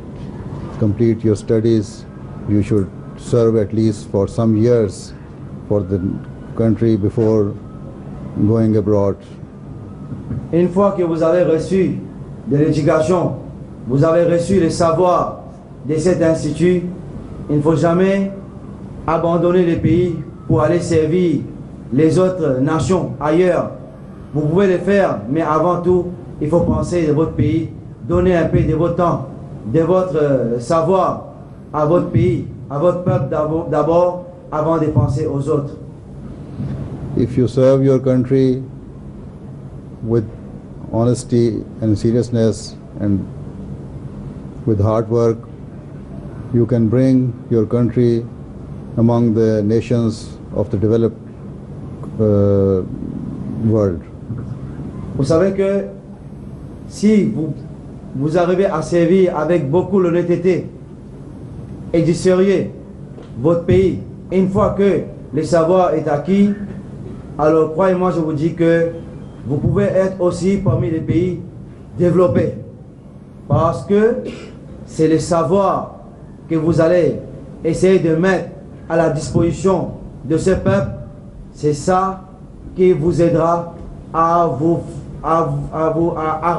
complete your studies, you should serve at least for some years for the country before going abroad. Une fois que vous avez reçu de l'éducation, vous avez reçu le savoir de cet institut, il ne faut jamais abandonner le pays pour aller servir les autres nations ailleurs. Vous pouvez le faire, mais avant tout, il faut penser de votre pays, donner un peu de votre temps, de votre savoir à votre pays, à votre peuple d'abord, avant de penser aux autres. If you serve your country with honesty and seriousness and with hard work, you can bring your country among the nations of the developed world. Vous savez que si vous arrivez à servir avec beaucoup d'honnêteté et du sérieux votre pays, une fois que le savoir est acquis, alors croyez-moi, je vous dis que vous pouvez être aussi parmi les pays développés. Parce que c'est le savoir que vous allez essayer de mettre à la disposition de ce peuple, c'est ça qui vous aidera à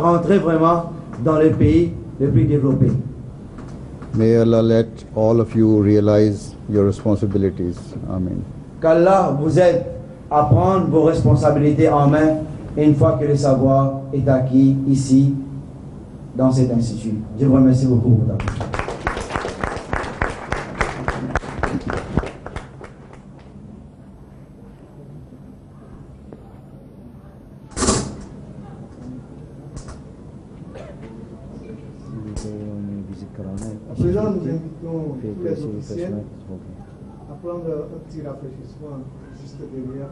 rentrer vraiment dans les pays les plus développés. May Allah let all of you realize your responsibilities. Amen. Qu'Allah vous aide à prendre vos responsabilités en main une fois que le savoir est acquis ici, dans cet institut. Je vous remercie beaucoup pour votre attention. À présent, nous invitons tous les officiels à prendre un petit rafraîchissement juste derrière.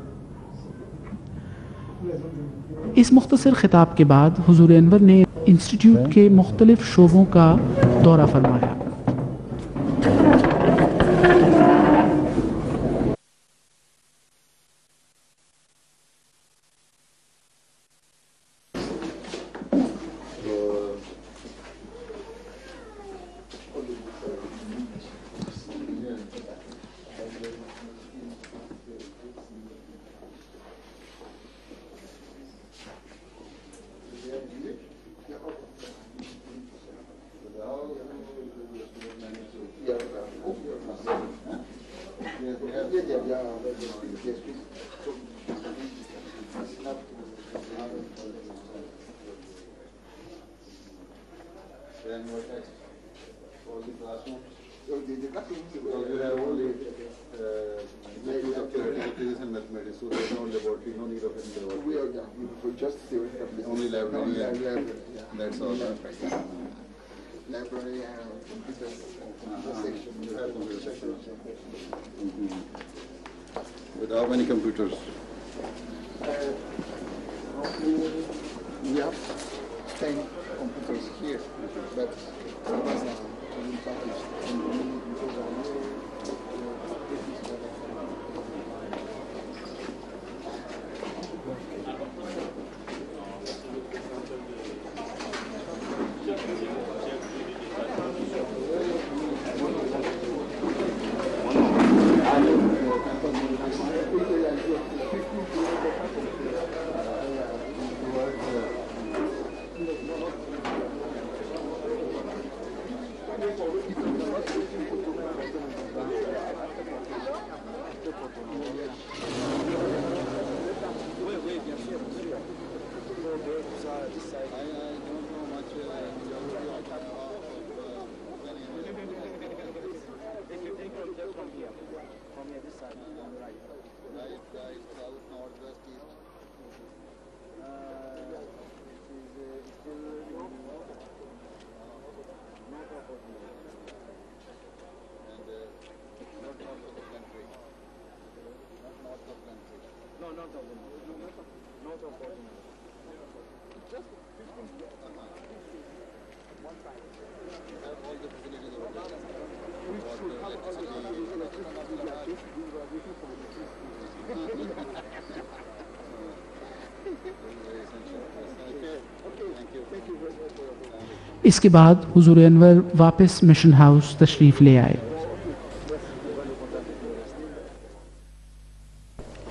इस मुख्तसर खिताब के बाद हुजूर अनवर ने इंस्टीट्यूट के मुख्तलिफ शोबों का दौरा फरमाया। Then what next? All the classrooms? So you have only physics and mathematics, so there's no laboratory, no need of any laboratory. We are for just theoretical. Only library. Only library. Yeah. That's all. Library and computer section. You have computer section. With how many computers? We have 10 computers here, but इसके बाद हुजूर अनवर वापस mission house तशरीफ़ ले आए।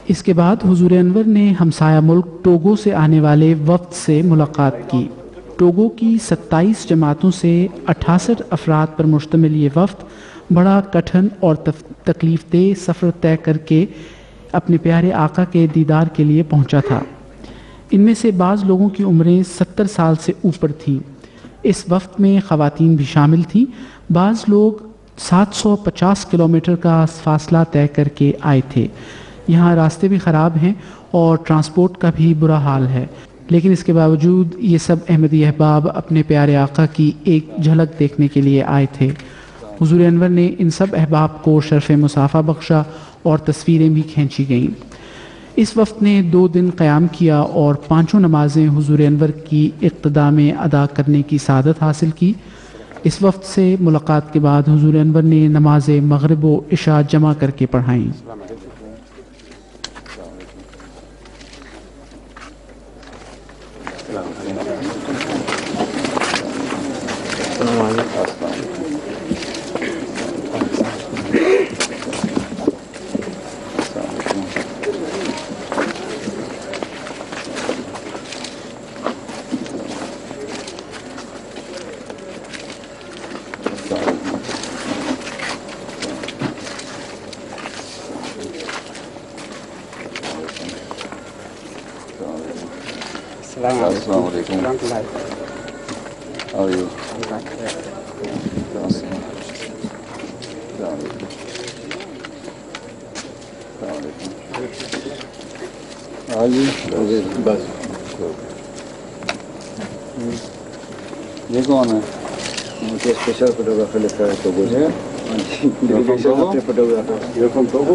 इसके बाद हुजूर अनवर ने हमसाया मुल्क टोगो से आने वाले वफ्द से मुलाकात की। टोगो की 27 जमातों से 68 अफराद पर मुश्तमिल ये वफ्द बड़ा कठिन और तकलीफ़देह सफ़र तय करके अपने प्यारे आका के दीदार के लिए पहुंचा था। इनमें से बाज़ लोगों की उम्रें 70 साल से ऊपर थीं। इस वफ्द में ख़वातीन भी शामिल थीं। बाज़ लोग 750 किलोमीटर का फासला तय करके आए थे। यहाँ रास्ते भी ख़राब हैं और ट्रांसपोर्ट का भी बुरा हाल है, लेकिन इसके बावजूद ये सब अहमदी अहबाब अपने प्यारे आका की एक झलक देखने के लिए आए थे। हुजूर अनवर ने इन सब अहबाब को शर्फ़ मुसाफ़ा बख्शा और तस्वीरें भी खींची गईं। इस वक्त ने 2 दिन क़याम किया और 5 नमाज़ें हुजूर अनवर की इक़्तिदा में अदा करने की सादत हासिल की। इस वक्त से मुलाकात के बाद हुजूर अनवर ने नमाज मग़रिब व इशा जमा करके पढ़ाईं। Assalamu alaikum. How are you? बस ये कौन है? मुझे स्पेशल फोटोग्राफर लिखा है टोगो से। You're from Togo? Photographer You're from Togo?